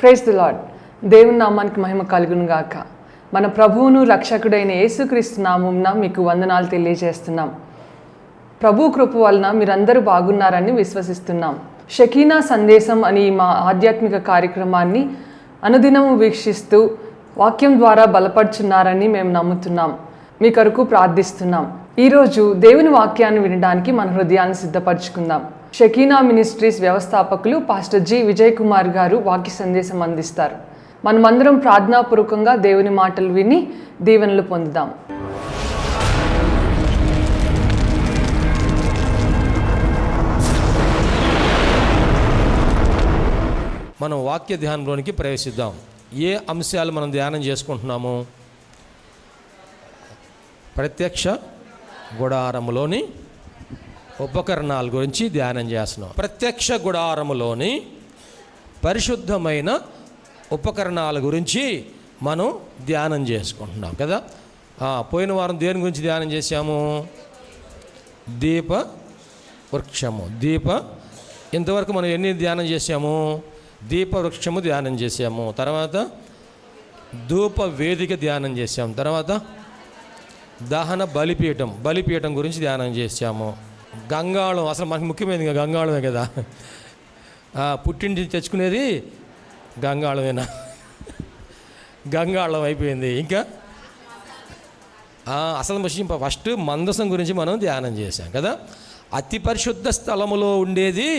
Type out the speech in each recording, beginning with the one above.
Praise the lord. దేవుని నామానికి మహిమ కలుగును గాక. మన ప్రభువును రక్షకుడైన యేసుక్రీస్తు నామమున మీకు వందనాలు తెలియజేస్తున్నాం. ప్రభు కృప వలన మీరందరూ బాగున్నారని విశ్వసిస్తున్నాం. షకీనా సందేశం అని మా ఆధ్యాత్మిక కార్యక్రమాన్ని అనుదినము వీక్షిస్తూ వాక్యం ద్వారా బలపడుచున్నారని మేము నమ్ముతున్నాం. మీ కొరకు ప్రార్థిస్తున్నాం. ఈరోజు దేవుని వాక్యాన్ని వినడానికి మన హృదయాన్ని సిద్ధపరచుకుందాం. షకీనా మినిస్ట్రీస్ వ్యవస్థాపకులు పాస్టర్ జి విజయ్ కుమార్ గారు వాక్య సందేశం అందిస్తారు. మనమందరం ప్రార్థనాపూర్వకంగా దేవుని మాటలు విని దీవెనలు పొందుదాం. మనం వాక్య ధ్యానంలోనికి ప్రవేశిద్దాం. ఏ అంశాలు మనం ధ్యానం చేసుకుంటున్నాము? ప్రత్యక్ష గుడారములోని ఉపకరణాల గురించి ధ్యానం చేస్తున్నాం. ప్రత్యక్ష గుడారములోని పరిశుద్ధమైన ఉపకరణాల గురించి మనం ధ్యానం చేసుకుంటున్నాం కదా. పోయిన వారం దేని గురించి ధ్యానం చేశాము? దీప వృక్షము. ఇంతవరకు మనం ఎన్ని ధ్యానం చేశాము? దీప వృక్షము ధ్యానం చేసాము. తర్వాత ధూప వేదిక ధ్యానం చేసాము. తర్వాత దహన బలిపీఠం గురించి ధ్యానం చేసాము. గంగాళం, అసలు మనకి ముఖ్యమైనది గంగాళమే కదా. పుట్టింటి తెచ్చుకునేది గంగాళమేనా? గంగాళం అయిపోయింది. ఇంకా అసలు విషయం ఫస్ట్ మందసం గురించి మనం ధ్యానం చేశాం కదా. అతి పరిశుద్ధ స్థలములో ఉండేది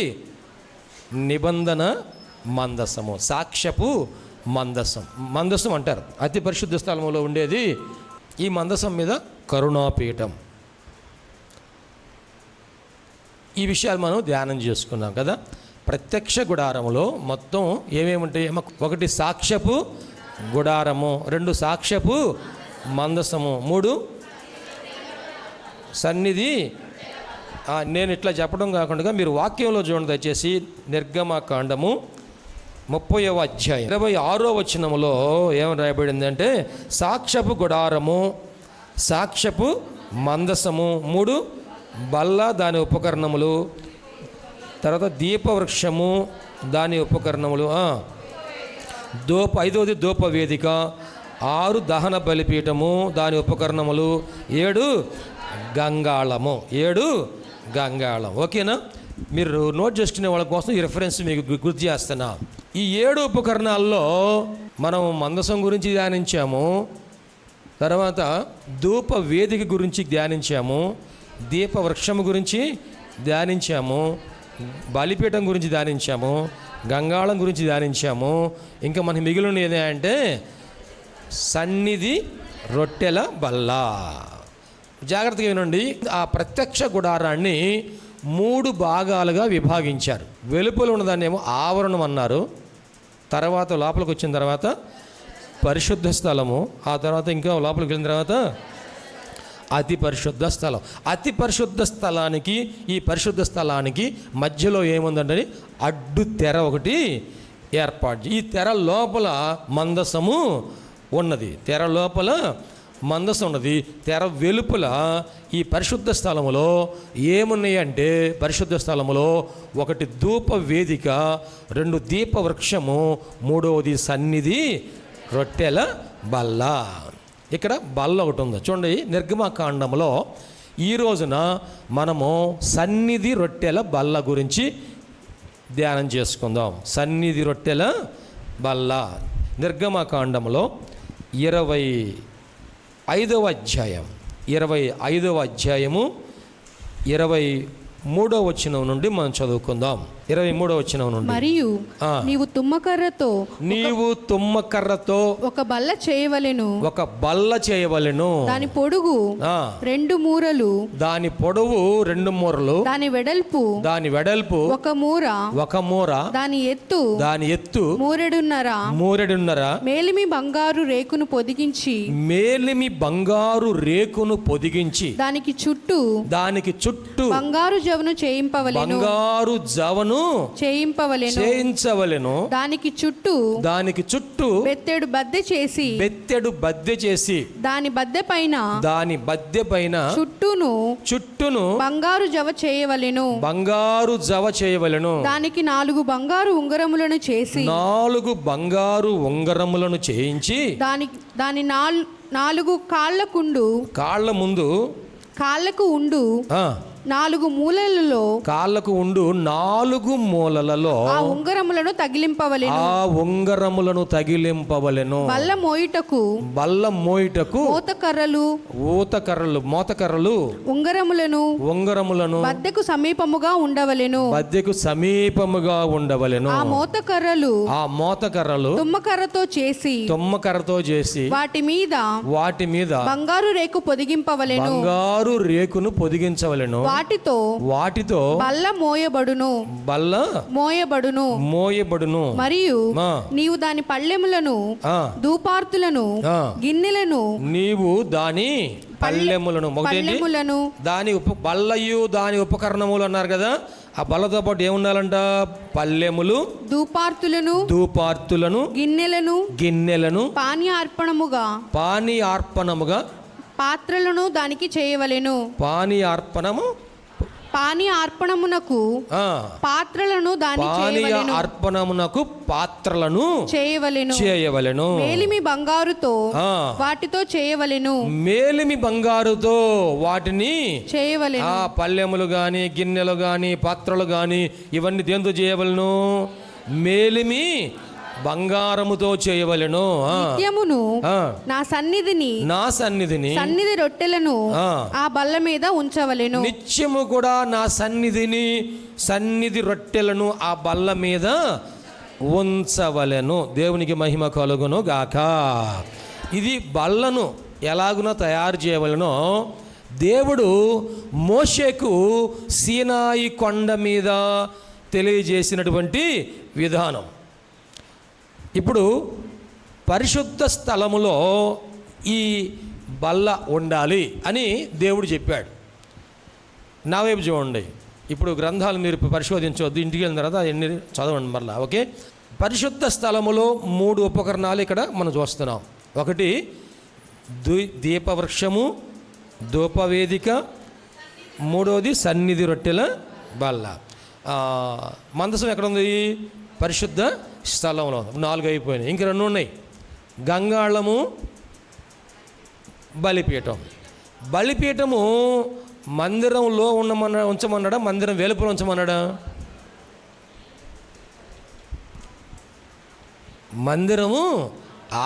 నిబంధన మందసము, సాక్ష్యపు మందసం అంటారు. అతి పరిశుద్ధ స్థలములో ఉండేది. ఈ మందసం మీద కరుణాపీఠం. ఈ విషయాలు మనం ధ్యానం చేసుకున్నాం కదా. ప్రత్యక్ష గుడారములో మొత్తం ఏమేమి ఉంటాయి? ఒకటి సాక్ష్యపు గుడారము, 2 సాక్ష్యపు మందసము, 3 సన్నిధి. నేను ఇట్లా చెప్పడం కాకుండా మీరు వాక్యంలో చూడండి దయచేసి. నిర్గమకాండము 30వ అధ్యాయం 26వ వచనములో ఏమని రాయబడిందంటే, సాక్ష్యపు గుడారము, సాక్ష్యపు మందసము, 3 బల్ల దాని ఉపకరణములు, తర్వాత దీపవృక్షము దాని ఉపకరణములు, 5వది ధూప వేదిక, 6 దహన బలిపీఠము దాని ఉపకరణములు, 7 గంగాళం. ఓకేనా? మీరు నోట్ చేసుకునే వాళ్ళ కోసం ఈ రెఫరెన్స్ మీకు గుర్తు చేస్తున్నా. ఈ 7 ఉపకరణాల్లో మనం మందసం గురించి ధ్యానించాము, తర్వాత ధూప వేదిక గురించి ధ్యానించాము, దీప వృక్షము గురించి ధ్యానించాము, బలిపీఠం గురించి ధ్యానించాము, గంగాళం గురించి ధ్యానించాము. ఇంకా మనకి మిగిలిన ఏదంటే సన్నిధి రొట్టెల బల్ల. జాగ్రత్తగా వినండి. ఆ ప్రత్యక్ష గుడారాన్ని 3 భాగాలుగా విభాగించారు. వెలుపల ఉన్నదాన్ని ఏమో ఆవరణం అన్నారు, తర్వాత లోపలికి వచ్చిన తర్వాత పరిశుద్ధ స్థలము, ఆ తర్వాత ఇంకా లోపలికి వెళ్ళిన తర్వాత అతి పరిశుద్ధ స్థలం. అతి పరిశుద్ధ స్థలానికి ఈ పరిశుద్ధ స్థలానికి మధ్యలో ఏముందంటే అడ్డు తెర ఒకటి ఏర్పాటు. ఈ తెర లోపల మందసము ఉన్నది. తెర వెలుపల ఈ పరిశుద్ధ స్థలములో ఏమున్నాయంటే, పరిశుద్ధ స్థలములో 1 ధూప వేదిక, 2 దీప వృక్షము, 3వది సన్నిధి రొట్టెల బల్ల. ఇక్కడ బల్ల ఒకటి ఉంది చూడండి. నిర్గమకాండములో ఈ రోజున మనము సన్నిధి రొట్టెల బల్ల గురించి ధ్యానం చేసుకుందాం. సన్నిధి రొట్టెల బల్ల నిర్గమకాండములో 25వ అధ్యాయం 25వ అధ్యాయము 23వ వచనం నుండి మనం చదువుకుందాం. 23వ వచనం నుండి. మరియు నీవు తుమ్మకర్రతో ఒక బల్ల చేయవలెను. దాని పొడుగు 2 మూరలు, దాని పొడవు 2 మూరలు, దాని వెడల్పు 1 మూర, దాని ఎత్తు మూరెడున్నర, మేలిమి బంగారు రేకును పొదిగించి దానికి చుట్టూ బంగారు జవను చేయింపవలెను. బంగారు జవను చేయించవలెను. దానికి చుట్టూ బెత్తెడు బద్దె చేసి దాని బద్దె పైన చుట్టూను బంగారు జవ చేయవలెను. దానికి 4 బంగారు ఉంగరములను చేయించి దాని 4 కాళ్ళకు ఉండు 4 మూలలలో ఆ ఉంగరములను తగిలింపవలెను. బల్ల మోయుటకు మోతకర్రలు ఉంగరములను బద్దెకు సమీపముగా ఉండవలెను. ఆ మోతకర్రలు తుమ్మకర్రతో చేసి వాటి మీద బంగారు రేకును పొదిగించవలెను. వాటితో బల్ల మోయబడును. మరియు నీవు దాని పళ్ళెములను ధూపార్తులను గిన్నెలను దాని ఉపకరణములు అన్నారు కదా. ఆ బల్లతో పాటు ఏముండాలంట? పళ్ళెములు, ధూపార్తులను గిన్నెలను పానీయార్పణముగా పాత్రలను దానికి చేయవలెను. పానీయార్పణమునకు పాత్రలను చేయవలెను. మేలిమి బంగారుతో వాటిని చేయవలెను. పళ్ళెములు గాని గిన్నెలు గాని పాత్రలు గాని ఇవన్నీ దేంతో చేయవలెను? మేలిమి బంగారముతో చేయవలెను. నిత్యమును నా సన్నిధిని రొట్టెలను ఆ బల్ల మీద ఉంచవలెను. నిత్యము కూడా నా సన్నిధి రొట్టెలను ఆ బల్ల మీద ఉంచవలెను. దేవునికి మహిమ కలుగును గాక. ఇది బల్లను ఎలాగునో తయారు చేయవలెనో దేవుడు మోషేకు సీనాయి కొండ మీద తెలియజేసినటువంటి విధానం. ఇప్పుడు పరిశుద్ధ స్థలములో ఈ బల్ల ఉండాలి అని దేవుడు చెప్పాడు. నా వైపు చూడండి. ఇప్పుడు గ్రంథాలు మీరు పరిశోధించవద్దు, ఇంటికి వెళ్ళిన తర్వాత ఎన్ని చదవండి మరలా. ఓకే, పరిశుద్ధ స్థలములో 3 ఉపకరణాలు ఇక్కడ మనం చూస్తున్నాం. ఒకటి దీపవృక్షము, ధూపవేదిక, మూడవది సన్నిధి రొట్టెల బల్ల. మందసం ఎక్కడ ఉంది? పరిశుద్ధ స్థలంలో. 4 అయిపోయినాయి, ఇంక 2 ఉన్నాయి. గంగాళము, బలిపీఠము మందిరంలో ఉంచమన్నాడా? మందిరం వెలుపల ఉంచమన్నాడా? మందిరము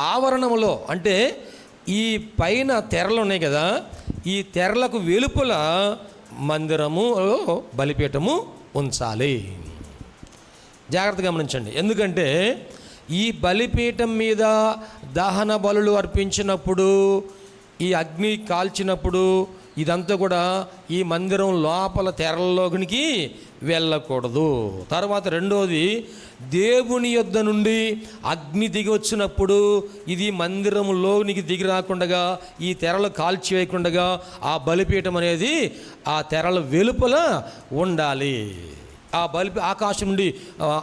ఆవరణములో, అంటే ఈ పైన తెరలు ఉన్నాయి కదా, ఈ తెరలకు వెలుపల మందిరములో బలిపీఠము ఉంచాలి. జాగ్రత్తగా గమనించండి. ఎందుకంటే ఈ బలిపీఠం మీద దహన బలులు అర్పించినప్పుడు, ఈ అగ్ని కాల్చినప్పుడు ఇదంతా కూడా ఈ మందిరం లోపల తెరల్లోకి వెళ్ళకూడదు. తర్వాత రెండోది, దేవుని యొద్ద నుండి అగ్ని దిగి వచ్చినప్పుడు ఇది మందిరంలోనికి దిగి రాకుండా, ఈ తెరలు కాల్చివేయకుండా ఆ బలిపీఠం అనేది ఆ తెరల వెలుపల ఉండాలి. ఆ ఆకాశం నుండి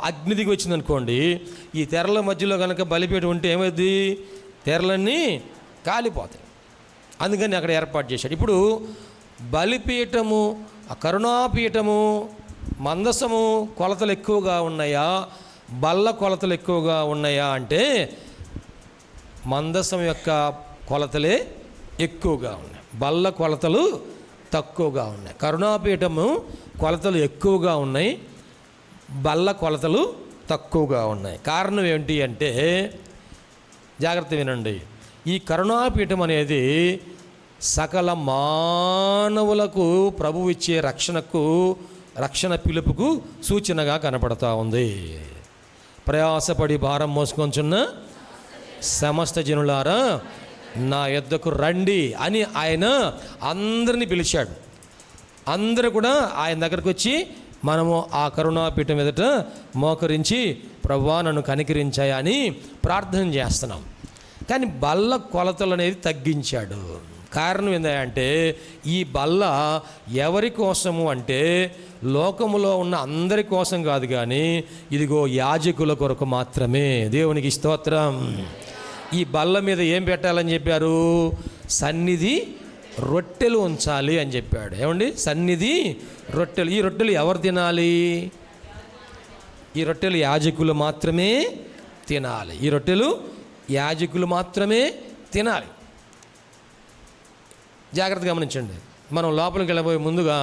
అగ్ని దిగి వచ్చిందనుకోండి, ఈ తెరల మధ్యలో కనుక బలిపీఠం ఉంటే ఏమైంది? తెరలన్నీ కాలిపోతాయి. అందుకని అక్కడ ఏర్పాటు చేశాడు. ఇప్పుడు బలిపీఠము, కరుణాపీఠము, మందసము కొలతలు ఎక్కువగా ఉన్నాయా, బల్ల కొలతలు ఎక్కువగా ఉన్నాయా అంటే మందసం యొక్క కొలతలే ఎక్కువగా ఉన్నాయి, బల్ల కొలతలు తక్కువగా ఉన్నాయి. కరుణాపీఠము కొలతలు ఎక్కువగా ఉన్నాయి, బల్ల కొలతలు తక్కువగా ఉన్నాయి. కారణం ఏంటి అంటే, జాగ్రత్త వినండి, ఈ కరుణాపీఠం అనేది సకల మానవులకు ప్రభువు ఇచ్చే రక్షణ పిలుపుకు సూచనగా కనపడతా ఉంది. ప్రయాసపడి భారం మోసుకొంచున్న సమస్త జనులారా నా యొద్దకు రండి అని ఆయన అందరినీ పిలిచాడు. అందరూ కూడా ఆయన దగ్గరకు వచ్చి మనము ఆ కరుణాపీఠం ఎదుట మోకరించి ప్రభువా నన్ను కనికరించాయా అని ప్రార్థన చేస్తున్నాం. కానీ బల్ల కొలతలు అనేది తగ్గించాడు. కారణం ఏంటంటే ఈ బల్ల ఎవరి కోసము అంటే లోకములో ఉన్న అందరి కోసం కాదు, కానీ ఇదిగో యాజకుల కొరకు మాత్రమే. దేవునికి స్తోత్రం. ఈ బల్ల మీద ఏం పెట్టాలని చెప్పారు? సన్నిధి రొట్టెలు ఉంచాలి అని చెప్పాడు. ఏమండి? సన్నిధి రొట్టెలు. ఈ రొట్టెలు ఎవరు తినాలి? ఈ రొట్టెలు యాజకులు మాత్రమే తినాలి. ఈ రొట్టెలు యాజకులు మాత్రమే తినాలి. జాగ్రత్తగా గమనించండి. మనం లోపలికి వెళ్ళబోయే ముందుగా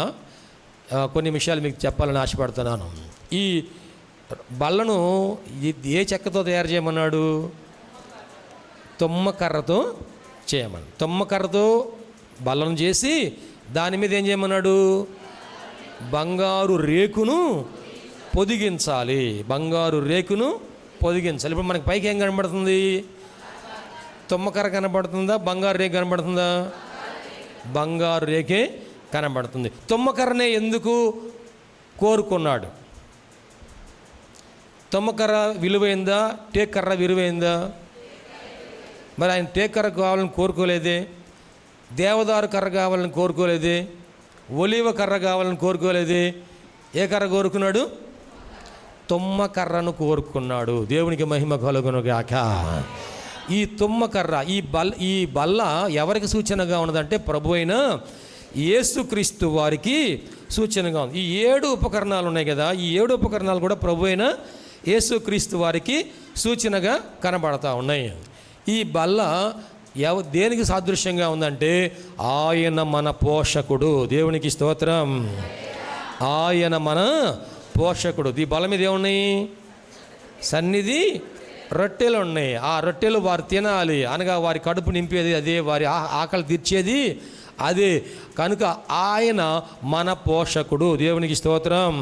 కొన్ని విషయాలు మీకు చెప్పాలని ఆశపడుతున్నాను. ఈ బల్లను ఏ చెక్కతో తయారు చేయమన్నాడు? తుమ్మకర్రతో చేయమని. తుమ్మకర్రతో బల్లను చేసి దాని మీద ఏం చేయమన్నాడు? బంగారు రేకును పొదిగించాలి. బంగారు రేకును పొదిగించాలి. ఇప్పుడు మనకి పైకి ఏం కనబడుతుంది? తుమ్మకర్ర కనబడుతుందా? బంగారు రేకు కనబడుతుందా? బంగారు రేకే కనబడుతుంది. తుమ్మకర్రనే ఎందుకు కోరుకున్నాడు? తుమ్మకర్ర విలువైందా? టేక్ కర్ర విలువైందా? మరి ఆయన టేక్ కర్ర కావాలని కోరుకోలేదే, దేవదారు కర్ర కావాలని కోరుకోలేదే, ఒలివ కర్ర కావాలని కోరుకోలేదే. ఏ కర్ర కోరుకున్నాడు? తుమ్మకర్రను కోరుకున్నాడు. దేవునికి మహిమ కలుగును గాక. ఈ తుమ్మకర్ర, ఈ బల్ల ఎవరికి సూచనగా ఉన్నదంటే ప్రభు అయిన యేసుక్రీస్తు వారికి సూచనగా ఉంది. ఈ 7 ఉపకరణాలు ఉన్నాయి కదా, ఈ 7 ఉపకరణాలు కూడా ప్రభు అయిన యేసుక్రీస్తు వారికి సూచనగా కనబడతా ఉన్నాయి. ఈ బల్ల దేనికి సాదృశ్యంగా ఉందంటే ఆయన మన పోషకుడు. దేవునికి స్తోత్రం. ఆయన మన పోషకుడు. ఈ బల్ల మీద ఏమున్నాయి? సన్నిధి రొట్టెలు ఉన్నాయి. ఆ రొట్టెలు వారు తినాలి అనగా వారి కడుపు నింపేది అదే, వారి ఆకలి తీర్చేది అదే. కనుక ఆయన మన పోషకుడు. దేవునికి స్తోత్రం.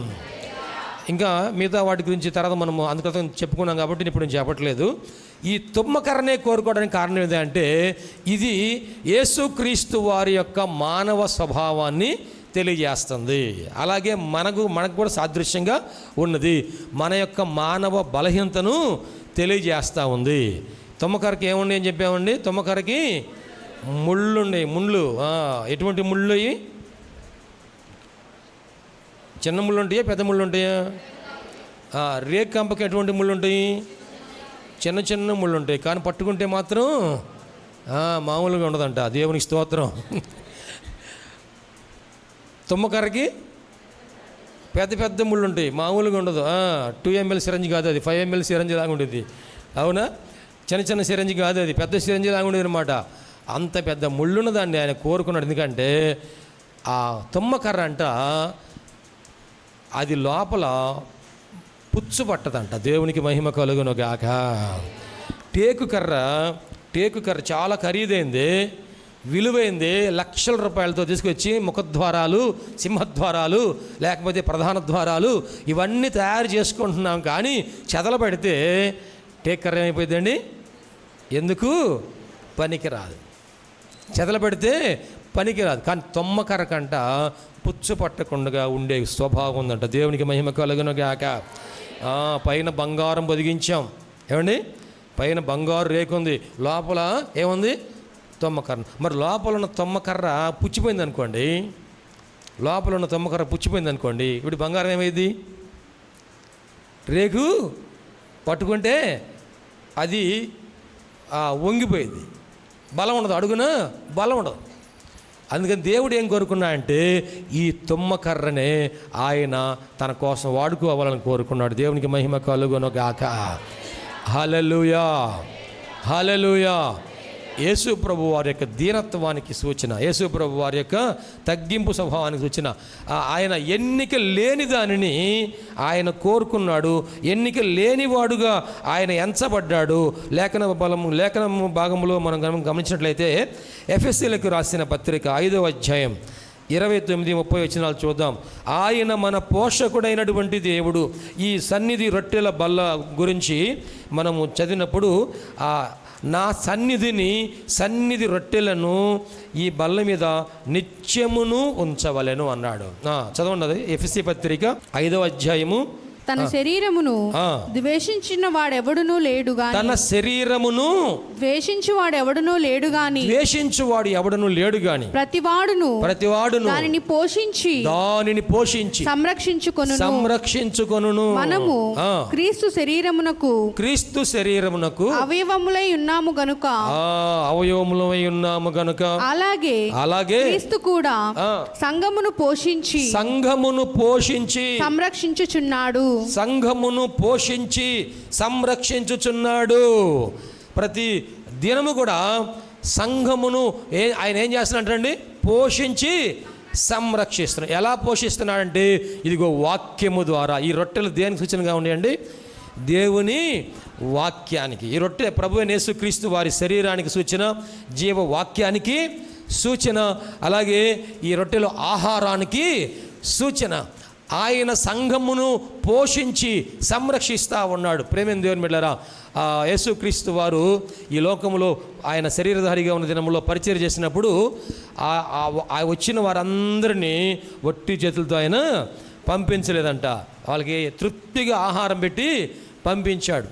ఇంకా మిగతా వాటి గురించి తర్వాత మనము అందుకతం చెప్పుకున్నాం కాబట్టి ఇప్పుడు నేను చెప్పట్లేదు. ఈ తుమ్మకర్రనే కోరుకోవడానికి కారణం ఏంటంటే ఇది యేసుక్రీస్తు వారి యొక్క మానవ స్వభావాన్ని తెలియజేస్తుంది. అలాగే మనకు కూడా సాదృశ్యంగా ఉన్నది. మన యొక్క మానవ బలహీనతను తెలియజేస్తూ ఉంది. తుమ్మకర్రకి ఏముండే అని చెప్పామండి? తుమ్మకర్రకి ముళ్ళుండే. ముళ్ళు ఎటువంటి ముళ్ళు? చిన్న ముళ్ళు ఉంటాయా, పెద్ద ముళ్ళు ఉంటాయా? రేక్ కంపకి ఎటువంటి ముళ్ళు ఉంటాయి? చిన్న చిన్న ముళ్ళు ఉంటాయి. కానీ పట్టుకుంటే మాత్రం మామూలుగా ఉండదంట. దేవునికి స్తోత్రం. తుమ్మకర్రకి పెద్ద పెద్ద ముళ్ళు ఉంటాయి, మామూలుగా ఉండదు. 2 ml సిరంజి కాదు అది, 5 ml సిరంజి లాగా ఉండేది. అవునా? చిన్న చిన్న సిరంజి కాదు అది, పెద్ద సిరంజి లాగా ఉండేది అనమాట. అంత పెద్ద ముళ్ళున్నదాన్ని ఆయన కోరుకున్నాడు. ఎందుకంటే ఆ తుమ్మకర్ర అంట అది లోపల పుచ్చు పట్టదంట. దేవునికి మహిమ కలుగును గాక. టేకు కర్ర చాలా ఖరీదైంది, విలువైంది. లక్షల రూపాయలతో తీసుకొచ్చి ముఖద్వారాలు, సింహద్వారాలు, లేకపోతే ప్రధాన ద్వారాలు ఇవన్నీ తయారు చేసుకుంటున్నాం. కానీ చెదలబడితే టేక్ కర్ర ఏమైపోయిందండి? ఎందుకు పనికిరాదు. చెదలబడితే పనికిరాదు. కానీ తుమ్మకర్ర కంట పుచ్చు పట్టకుండా ఉండే స్వభావం ఉందంట. దేవునికి మహిమ కలుగును గాక. పైన బంగారం పొదిగించాం. ఏమండి? పైన బంగారు రేకు ఉంది, లోపల ఏముంది? తుమ్మకర్ర. మరి లోపల ఉన్న తుమ్మకర్ర పుచ్చిపోయింది అనుకోండి, ఇప్పుడు బంగారం ఏమైంది? రేకు పట్టుకుంటే అది వంగిపోయింది, బలం ఉండదు, అడుగున బలం ఉండదు. అందుకని దేవుడు ఏం కోరుకున్నా అంటే ఈ తుమ్మకర్రనే ఆయన తన కోసం వాడుకోవాలని కోరుకున్నాడు. దేవునికి మహిమ కలుగును గాక. హల్లెలూయా, హల్లెలూయా. యేసు ప్రభు వారి యొక్క దీనత్వానికి సూచన, యేసు ప్రభు వారి యొక్క తగ్గింపు స్వభావానికి సూచన. ఆయన ఎన్నిక లేని దానిని ఆయన కోరుకున్నాడు. ఎన్నిక లేనివాడుగా ఆయన ఎంచబడ్డాడు. లేఖన భాగంలో మనం గమనించినట్లయితే ఎఫెసీయులకు రాసిన పత్రిక 5వ అధ్యాయం 29-30 వచనాలు చూద్దాం. ఆయన మన పోషకుడైనటువంటి దేవుడు. ఈ సన్నిధి రొట్టెల బల్ల గురించి మనము చదివినప్పుడు నా సన్నిధి రొట్టెలను ఈ బల్ల మీద నిత్యమును ఉంచవలెను అన్నాడు. చదవండి. ఎఫెసీ పత్రిక 5వ అధ్యాయము తన శరీరమును ద్వేషించిన వాడెవడునూ లేడు గాని తన శరీరమును ద్వేషించువాడు ఎవడునూ లేడు గాని ద్వేషించువాడు ఎవడను లేడు గాని ప్రతివాడును దానిని పోషించి సంరక్షించుకొనును. మనము క్రీస్తు శరీరమునకు అవయవములై ఉన్నాము గనుక అలాగే క్రీస్తు కూడా సంఘమును పోషించి సంరక్షించుచున్నాడు. ప్రతి దినము కూడా సంఘమును ఆయన ఏం చేస్తున్నాడండి? పోషించి సంరక్షిస్తున్నాడు. ఎలా పోషిస్తున్నాడంటే ఇదిగో వాక్యము ద్వారా. ఈ రొట్టెలు దేనికి సూచనగా ఉన్నాయండి? దేవుని వాక్యానికి. ఈ రొట్టె ప్రభువైన యేసుక్రీస్తు వారి శరీరానికి సూచన, జీవ వాక్యానికి సూచన. అలాగే ఈ రొట్టెలు ఆహారానికి సూచన. ఆయన సంఘమును పోషించి సంరక్షిస్తూ ఉన్నాడు. ప్రేమైన దేవుని బిడ్డలారా, యేసుక్రీస్తు వారు ఈ లోకంలో ఆయన శరీరధారిగా ఉన్న దినంలో పరిచయం చేసినప్పుడు వచ్చిన వారందరినీ ఒట్టి చేతులతో ఆయన పంపించలేదంట. వాళ్ళకి తృప్తిగా ఆహారం పెట్టి పంపించాడు.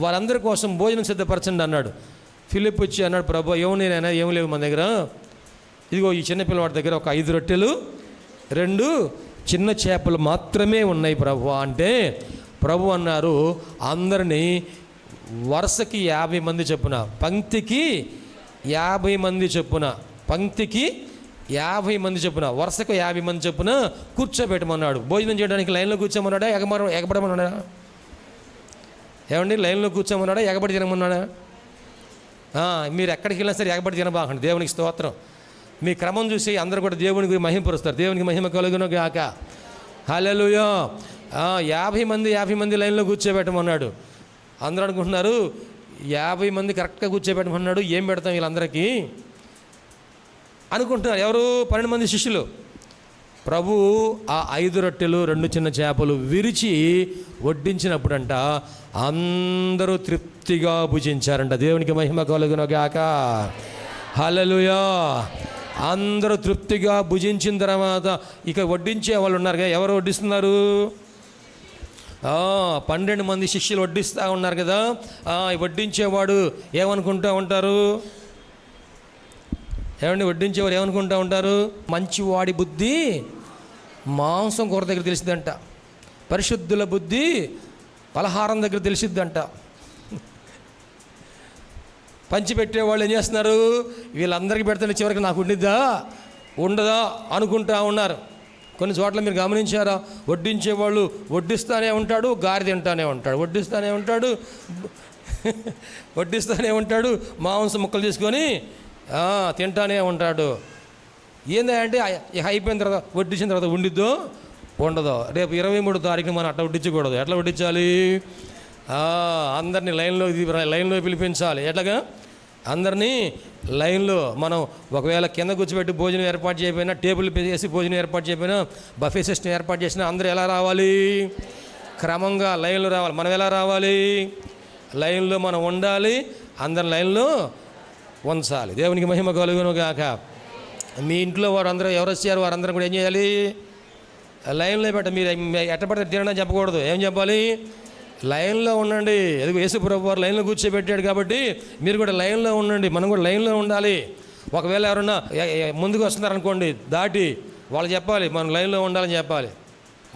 వారందరి కోసం భోజనం సిద్ధపరచండి అన్నాడు. ఫిలిప్ వచ్చి అన్నాడు, ప్రభు ఏమైనా ఏం లేవు మన దగ్గర, ఇదిగో ఈ చిన్నపిల్లవాడి దగ్గర ఒక 5 రొట్టెలు 2 చిన్న చేపలు మాత్రమే ఉన్నాయి ప్రభు అంటే, ప్రభు అన్నారు, అందరినీ వరుసకి 50 మంది చొప్పున, పంక్తికి 50 మంది చొప్పున, పంక్తికి 50 మంది చొప్పున, వరుసకు 50 మంది చొప్పున కూర్చోబెట్టమన్నాడు. భోజనం చేయడానికి లైన్లో కూర్చోమన్నాడా, ఎగబడమన్నాడా? ఏమండి, లైన్లో కూర్చోమన్నాడా, ఎగబడి తినమన్నాడా? మీరు ఎక్కడికి వెళ్ళినా సరే ఎగబడి తినబాకండి. దేవునికి స్తోత్రం. మీ క్రమం చూసి అందరూ కూడా దేవునికి మహిమపరుస్తారు. దేవునికి మహిమ కలుగును గాక. హల్లెలూయా. 50 మంది లైన్లో కూర్చోబెట్టమన్నాడు. అందరూ అనుకుంటున్నారు 50 మంది కరెక్ట్గా కూర్చోబెట్టమన్నాడు, ఏం పెడతాం వీళ్ళందరికీ అనుకుంటున్నారు. ఎవరు? 12 మంది శిష్యులు. ప్రభు ఆ 5 రొట్టెలు 2 చిన్న చేపలు విరిచి వడ్డించినప్పుడంట అందరూ తృప్తిగా భుజించారంట. దేవునికి మహిమ కలుగును గాక. హల్లెలూయా. అందరూ తృప్తిగా భుజించిన తర్వాత ఇక వడ్డించే వాళ్ళు ఉన్నారు కదా, ఎవరు వడ్డిస్తున్నారు? 12 మంది శిష్యులు వడ్డిస్తూ ఉన్నారు కదా. వడ్డించేవాడు ఏమనుకుంటూ ఉంటారు? ఏమండి, వడ్డించేవారు ఏమనుకుంటూ ఉంటారు? మంచివాడి బుద్ధి మాంసం కూర దగ్గర తెలిసిద్దంట, పరిశుద్ధుల బుద్ధి పలహారం దగ్గర తెలిసిద్దంట. పంచిపెట్టేవాళ్ళు ఏం చేస్తున్నారు? వీళ్ళందరికీ పెడితే చివరికి నాకు ఉండిద్దా ఉండదా అనుకుంటా ఉన్నారు. కొన్ని చోట్ల మీరు గమనించారా? వడ్డించేవాళ్ళు వడ్డిస్తూనే ఉంటాడు, గారి తింటానే ఉంటాడు, వడ్డిస్తూనే ఉంటాడు, మాంసం ముక్కలు తీసుకొని తింటానే ఉంటాడు. ఏందంటే అయిపోయిన తర్వాత వడ్డించిన తర్వాత ఉండిద్దో ఉండదో. రేపు 23వ తారీఖున మనం అట్లా వడ్డించకూడదు. ఎట్లా వడ్డించాలి? అందరినీ లైన్లో పిలిపించాలి. ఎట్లాగా? అందరినీ లైన్లో మనం ఒకవేళ కింద కూర్చోబెట్టి భోజనం ఏర్పాటు చేయకపోయినా, టేబుల్ వేసి భోజనం ఏర్పాటు చేయకపోయినా, బఫే సిస్టమ్ ఏర్పాటు చేసినా అందరూ ఎలా రావాలి? క్రమంగా లైన్లో రావాలి. మనం ఎలా రావాలి? లైన్లో మనం ఉండాలి, అందరి లైన్లో ఉంచాలి. దేవునికి మహిమ కలుగును గాక. మీ ఇంట్లో వారందరూ ఎవరు వచ్చారు వారందరూ కూడా ఏం చేయాలి? లైన్లో పెట్ట. మీరు ఎట్టబడితే తినడం చెప్పకూడదు. ఏం చెప్పాలి? లైన్లో ఉండండి. ఎదుగు యేసు ప్రభు వారు లైన్లో కూర్చోబెట్టాడు కాబట్టి మీరు కూడా లైన్లో ఉండండి. మనం కూడా లైన్లో ఉండాలి. ఒకవేళ ఎవరన్నా ముందుకు వస్తున్నారనుకోండి దాటి, వాళ్ళు చెప్పాలి మనం లైన్లో ఉండాలని చెప్పాలి.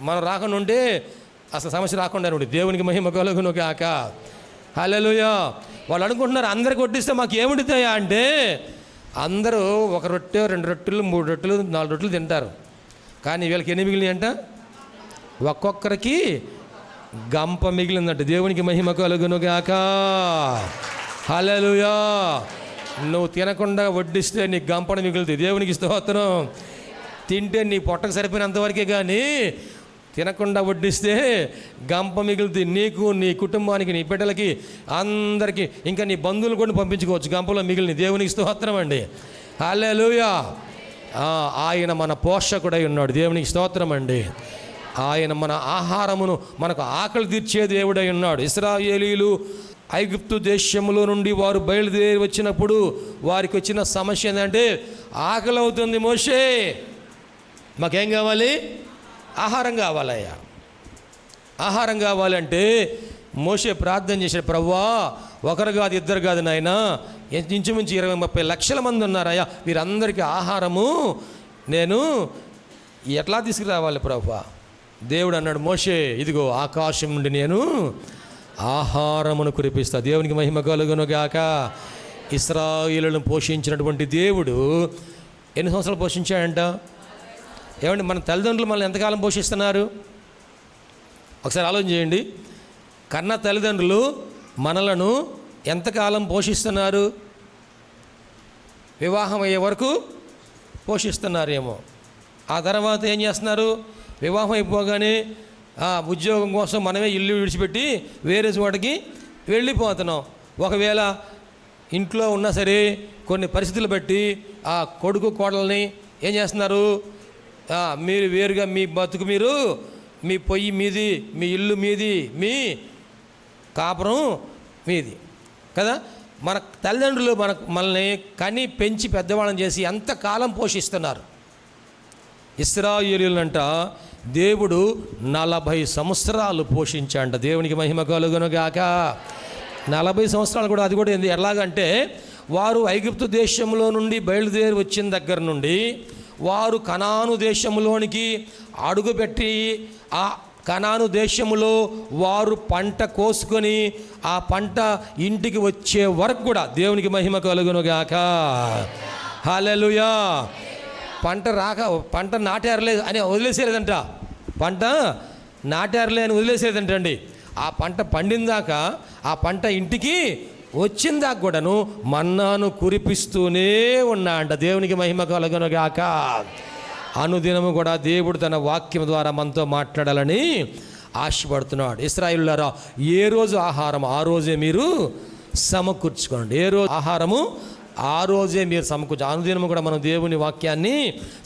మనం రాకుండా ఉంటే అసలు సమస్య రాకుండా ఉండి. దేవునికి మహిమ కలుగును గాక. హల్లెలూయా. వాళ్ళు అనుకుంటున్నారు అందరికి వడ్డిస్తే మాకు ఏముండుతాయా అంటే, అందరూ 1 రొట్టె 2 రొట్టెలు 3 రొట్టెలు 4 రొట్టెలు తింటారు. కానీ వీళ్ళకి ఎన్ని మిగిలినాయి అంట? ఒక్కొక్కరికి గంప మిగిలిందంట. దేవునికి మహిమ కలుగును గాక. హల్లెలూయా. నువ్వు తినకుండా వడ్డిస్తే నీ గంపన మిగులుతుంది. దేవునికి స్తోత్రం. తింటే నీ పొట్టకు సరిపోయినంతవరకే, కానీ తినకుండా వడ్డిస్తే గంప మిగులుతుంది. నీకు, నీ కుటుంబానికి, నీ బిడ్డలకి, అందరికీ, ఇంకా నీ బంధువులు కూడా పంపించుకోవచ్చు గంపలో మిగిలిన. దేవునికి స్తోత్రం అండి. హల్లెలూయా. ఆయన మన పోషకుడై ఉన్నాడు. దేవునికి స్తోత్రం అండి. ఆయన మన ఆహారమును, మనకు ఆకలి తీర్చే దేవుడై ఉన్నాడు. ఇశ్రాయేలీలు ఐగుప్తు దేశములో నుండి వారు బయలుదేరి వచ్చినప్పుడు వారికి వచ్చిన సమస్య ఏంటంటే, ఆకలి అవుతుంది మోషే, మాకేం కావాలి? ఆహారం కావాలయ్యా. ఆహారం కావాలంటే మోషే ప్రార్థన చేశాడు, ప్రభువా ఒకరు కాదు ఇద్దరు కాదు నాయన, ఇంచుమించు 20-30 లక్షల మంది ఉన్నారయ్యా, వీరందరికీ ఆహారము నేను ఎట్లా తీసుకురావాలి ప్రభువా? దేవుడు అన్నాడు, మోషే ఇదిగో ఆకాశం నుండి నేను ఆహారమును కురిపిస్తా. దేవునికి మహిమ కలుగును గాక. ఇశ్రాయేలును పోషించినటువంటి దేవుడు ఎన్ని సంవత్సరాలు పోషించాడంట? ఏమండి, మన తల్లిదండ్రులు మనల్ని ఎంతకాలం పోషిస్తున్నారు? ఒకసారి ఆలోచన చేయండి. కన్న తల్లిదండ్రులు మనలను ఎంతకాలం పోషిస్తున్నారు? వివాహం అయ్యే వరకు పోషిస్తున్నారేమో. ఆ తర్వాత ఏం చేస్తున్నారు? వివాహం అయిపోగానే ఉద్యోగం కోసం మనమే ఇల్లు విడిచిపెట్టి వేరే చోటకి వెళ్ళిపోతున్నాం. ఒకవేళ ఇంట్లో ఉన్నా సరే కొన్ని పరిస్థితులు బట్టి ఆ కొడుకు కోడల్ని ఏం చేస్తున్నారు? మీరు వేరుగా మీ బతుకు మీరు, మీ పొయ్యి మీది, మీ ఇల్లు మీది, మీ కాపురం మీది కదా. మన తల్లిదండ్రులు మనల్ని కని పెంచి పెద్దవాళ్ళని చేసి ఎంతకాలం పోషిస్తున్నారు. ఇశ్రాయేలీయులంట దేవుడు 40 సంవత్సరాలు పోషించాడంట. దేవునికి మహిమ కలుగును గాక. 40 సంవత్సరాలు కూడా, అది కూడా ఎలాగంటే వారు ఐగుప్తు దేశంలో నుండి బయలుదేరి వచ్చిన దగ్గర నుండి వారు కనాను దేశంలోనికి అడుగుపెట్టి ఆ కనాను దేశంలో వారు పంట కోసుకొని ఆ పంట ఇంటికి వచ్చే వరకు కూడా దేవునికి మహిమ కలుగును గాక. హల్లెలూయా. పంట నాటారులే అని వదిలేసేదంట. పంట నాటారులే అని వదిలేసేదంటండి. ఆ పంట పండిందాక, ఆ పంట ఇంటికి వచ్చిందాక కూడాను మన్నాను కురిపిస్తూనే ఉన్నా అంట. దేవునికి మహిమ కలుగును గాక. అనుదినము కూడా దేవుడు తన వాక్యం ద్వారా మనతో మాట్లాడాలని ఆశపడుతున్నాడు. ఇశ్రాయేలులారా, ఏ రోజు ఆహారం ఆ రోజే మీరు సమకూర్చుకోండి. ఏ రోజు ఆహారము ఆ రోజే మీరు అనుదినము కూడా మనం దేవుని వాక్యాన్ని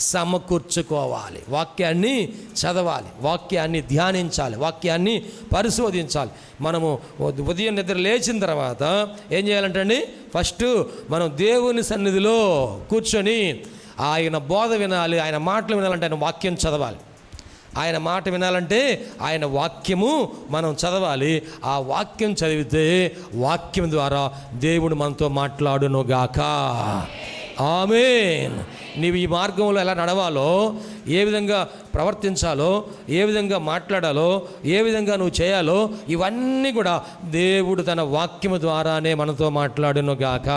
సమకూర్చుకోవాలి. వాక్యాన్ని చదవాలి, వాక్యాన్ని ధ్యానించాలి, వాక్యాన్ని పరిశోధించాలి. మనము ఉదయం నిద్ర లేచిన తర్వాత ఏం చేయాలంటండి? ఫస్ట్ మనం దేవుని సన్నిధిలో కూర్చొని ఆయన బోధ వినాలి. ఆయన మాటలు వినాలంటే ఆయన వాక్యం చదవాలి. ఆయన మాట వినాలంటే ఆయన వాక్యము మనం చదవాలి. ఆ వాక్యం చదివితే వాక్యం ద్వారా దేవుడు మనతో మాట్లాడును గాక. ఆమేన్. నీవు ఈ మార్గంలో ఎలా నడవాలో, ఏ విధంగా ప్రవర్తించాలో, ఏ విధంగా మాట్లాడాలో, ఏ విధంగా నువ్వు చేయాలో, ఇవన్నీ కూడా దేవుడు తన వాక్యము ద్వారానే మనతో మాట్లాడును గాక.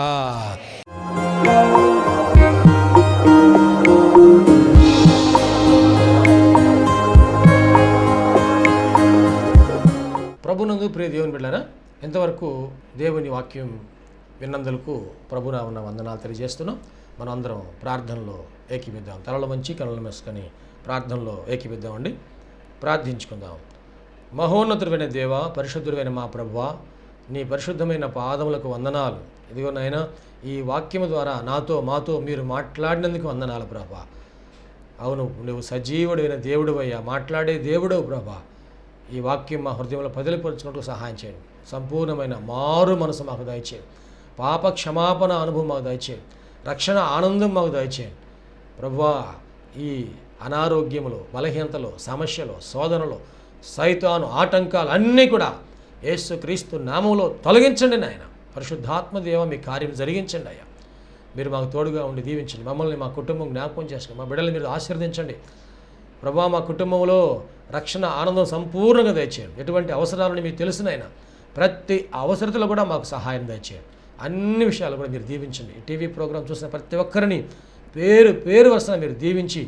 ప్రభునందు ప్రియ దేవుని బిడ్డలారా, ఎంతవరకు దేవుని వాక్యం విన్నందులకు ప్రభునామమున వందనాలు తెలియజేస్తున్నాం. మనం అందరం ప్రార్థనలో ఏకీపిద్దాం. తలలు వంచి కనులు మూసుకొని ప్రార్థనలో ఏకీపిద్దామండి. ప్రార్థించుకుందాం. మహోన్నతుడైన దేవ, పరిశుద్ధుడైన మా ప్రభువా, నీ పరిశుద్ధమైన పాదములకు వందనాలు. ఇదిగో నాయనా, ఈ వాక్యము ద్వారా మాతో మీరు మాట్లాడినందుకు వందనాలు ప్రభా. అవును, నువ్వు సజీవుడైన దేవుడు అయ్యా, మాట్లాడే దేవుడవు ప్రభా. ఈ వాక్యం మా హృదయంలో పదిలిపరుచుకుంటూ సహాయం చేయండి. సంపూర్ణమైన మారు మనసు మాకు దయచేయండి. పాప క్షమాపణ అనుభవం మాకు దయచేయండి. రక్షణ ఆనందం మాకు దయచేయండి ప్రభువా. ఈ అనారోగ్యములు, బలహీనతలు, సమస్యలు, శోధనలు, సైతాను ఆటంకాలు అన్నీ కూడా యేసుక్రీస్తు నామములో తొలగించండి నాయన. పరిశుద్ధాత్మ దేవ, మీ కార్యం జరిగించండి అయ్యా. మీరు మాకు తోడుగా ఉండి దీవించండి. మమ్మల్ని, మా కుటుంబం జ్ఞాపకం చేసుకోండి. మా బిడ్డలు మీరు ఆశీర్వదించండి ప్రభువా. మా కుటుంబంలో రక్షణ ఆనందం సంపూర్ణంగా దయచేయండి. ఎటువంటి అవసరాలను మీకు తెలుసునైనా ప్రతి అవసరతలో కూడా మాకు సహాయం దయచేయండి. అన్ని విషయాలు కూడా మీరు దీవించండి. ఈ టీవీ ప్రోగ్రాం చూసిన ప్రతి ఒక్కరిని పేరు వరుసన మీరు దీవించి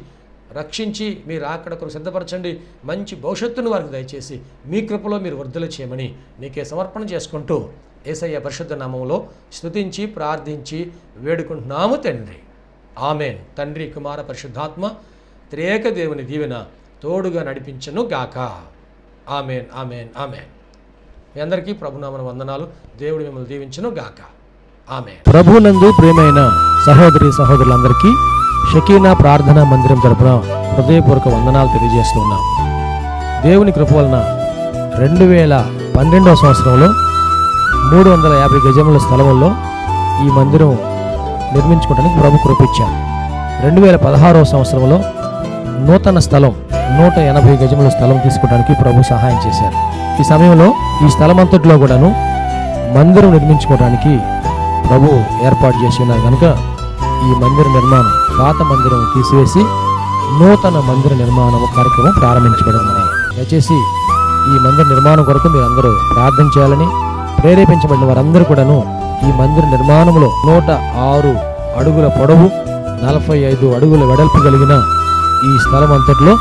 రక్షించి మీరు అక్కడ కొరకు సిద్ధపరచండి. మంచి భవిష్యత్తును వారికి దయచేసి మీ కృపలో మీరు వర్ధలు చేయమని నీకే సమర్పణ చేసుకుంటూ యేసయ్య పరిశుద్ధ నామములో స్తుతించి ప్రార్థించి వేడుకుంటున్నాము తండ్రి. ఆమేన్. తండ్రి, కుమార, పరిశుద్ధాత్మ త్రియేక దేవుని దీవెన తోడుగా నడిపించను గాక. ఆమేన్, ఆమేన్, ఆమేన్. మీ అందరికీ ప్రభునామమున వందనాలు. దేవుడు మిమ్మల్ని దీవించను గాక. ఆమేన్. ప్రభునందు ప్రియమైన సహోదరి సహోదరులందరికీ షకీనా ప్రార్థనా మందిరం తరపున హృదయపూర్వక వందనాలు తెలియజేస్తున్నాం. దేవుని కృప వలన 2012వ సంవత్సరంలో 350 గజముల స్థలంలో ఈ మందిరం నిర్మించుకోవడానికి ప్రభు కృప ఇచ్చారు. 2016వ సంవత్సరంలో నూతన స్థలం 180 గజముల స్థలం తీసుకోవడానికి ప్రభు సహాయం చేశారు. ఈ సమయంలో ఈ స్థలం అంతట్లో కూడాను మందిరం నిర్మించుకోవడానికి ప్రభు ఏర్పాటు చేసి ఉన్నారు కనుక ఈ మందిర నిర్మాణం, పాత మందిరం తీసివేసి నూతన మందిర నిర్మాణం కార్యక్రమం ప్రారంభించబడింది. దయచేసి ఈ మందిర నిర్మాణం కొరకు మీరు అందరూ ప్రార్థన చేయాలని, ప్రేరేపించబడిన వారందరూ కూడాను ఈ మందిర నిర్మాణంలో 106 అడుగుల పొడవు, 45 అడుగుల వెడల్పు కలిగిన ఈ స్థలం అంతట్లో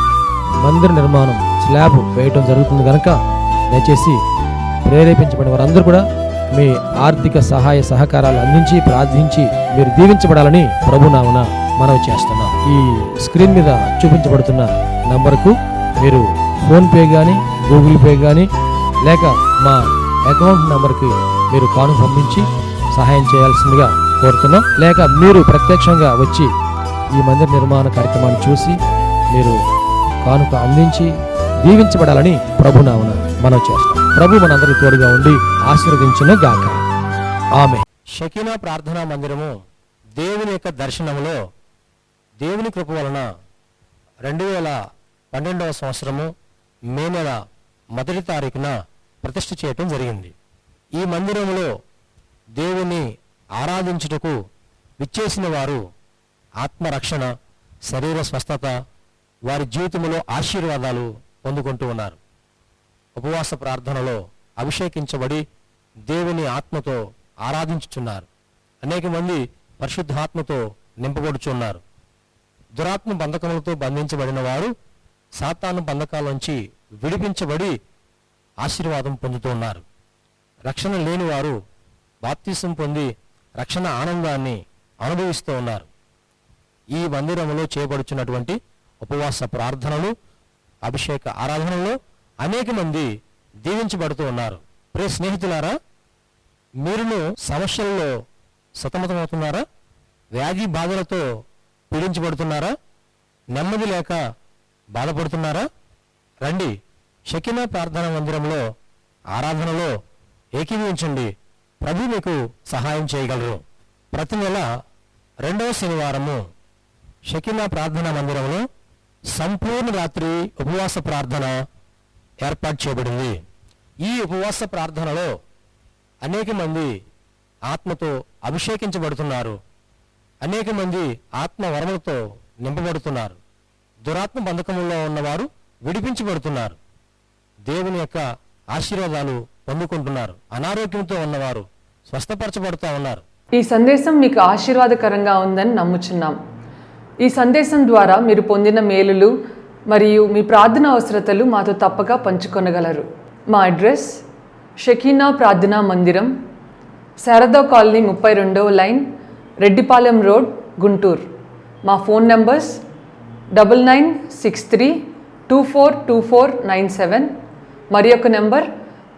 మందిర నిర్మాణం స్లాబ్ వేయటం జరుగుతుంది కనుక దయచేసి ప్రేరేపించబడిన వారందరూ కూడా మీ ఆర్థిక సహాయ సహకారాలు అందించి ప్రార్థించి మీరు దీవించబడాలని ప్రభునామన మనవి చేస్తున్నాం. ఈ స్క్రీన్ మీద చూపించబడుతున్న నంబర్కు మీరు ఫోన్పే కానీ, గూగుల్ పే కానీ, లేక మా అకౌంట్ నంబర్కి మీరు కానుక పంపించి సహాయం చేయాల్సిందిగా కోరుతున్నాం. లేక మీరు ప్రత్యక్షంగా వచ్చి ఈ మందిర నిర్మాణ కార్యక్రమాన్ని చూసి మీరు కానుక అందించి దీవించబడాలని ప్రభునామన మనం చేస్తాం. ప్రభు మనందరి తోడుగా ఉండి ఆశీర్వదించును గాక. ఆమె. షకీనా ప్రార్థనా మందిరము దేవుని యొక్క దర్శనములో దేవుని కృప వలన 2012వ సంవత్సరము మే నెల 1వ తారీఖున ప్రతిష్ఠ చేయటం జరిగింది. ఈ మందిరములో దేవుని ఆరాధించుటకు విచ్చేసిన వారు ఆత్మరక్షణ, శరీర స్వస్థత, వారి జీవితంలో ఆశీర్వాదాలు పొందుకుంటూ ఉన్నారు. ఉపవాస ప్రార్థనలో అభిషేకించబడి దేవుని ఆత్మతో ఆరాధించుచున్నారు. అనేక మంది పరిశుద్ధాత్మతో నింపబడుచున్నారు. దురాత్మ బంధకములతో బంధించబడిన వారు సాతాను బంధకాల్లోంచి విడిపించబడి ఆశీర్వాదం పొందుతూ ఉన్నారు. రక్షణ లేని వారు బాప్తిసం పొంది రక్షణ ఆనందాన్ని అనుభవిస్తూ ఉన్నారు. ఈ మందిరంలో చేయబడుచున్నటువంటి ఉపవాస ప్రార్థనలు, అభిషేక ఆరాధనలో అనేక మంది దీవించబడుతూ ఉన్నారు. ప్రియ స్నేహితులారా, మీరును సమస్యల్లో సతమతమవుతున్నారా? వ్యాధి బాధలతో పీడించబడుతున్నారా? నెమ్మది లేక బాధపడుతున్నారా? రండి, షకీనా ప్రార్థనా మందిరంలో ఆరాధనలో ఏకీభవించండి. ప్రభు మీకు సహాయం చేయగలరు. ప్రతి నెల 2వ శనివారము షకీనా ప్రార్థనా మందిరంలో సంపూర్ణ రాత్రి ఉపవాస ప్రార్థన ఏర్పాటు చేయబడింది. ఈ ఉపవాస ప్రార్థనలో అనేక మంది ఆత్మతో అభిషేకించబడుతున్నారు. అనేక మంది ఆత్మ వరములతో నింపబడుతున్నారు. దురాత్మ బంధకముల్లో ఉన్నవారు విడిపించబడుతున్నారు. దేవుని యొక్క ఆశీర్వాదాలు పొందుకుంటున్నారు. అనారోగ్యంతో ఉన్నవారు స్వస్థపరచబడుతూ ఉన్నారు. ఈ సందేశం మీకు ఆశీర్వాదకరంగా ఉందని నమ్ముచున్నాం. ఈ సందేశం ద్వారా మీరు పొందిన మేలులు మరియు మీ ప్రార్థన అవసరతలు మాతో తప్పక పంచుకొనగలరు. మా అడ్రస్ షకీనా ప్రార్థనా మందిరం, శారదా కాలనీ 32వ లైన్, రెడ్డిపాలెం రోడ్, గుంటూరు. మా ఫోన్ నంబర్స్ 9963242497, మరి ఒక నెంబర్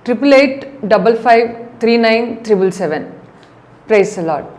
8885539777. Praise the lord.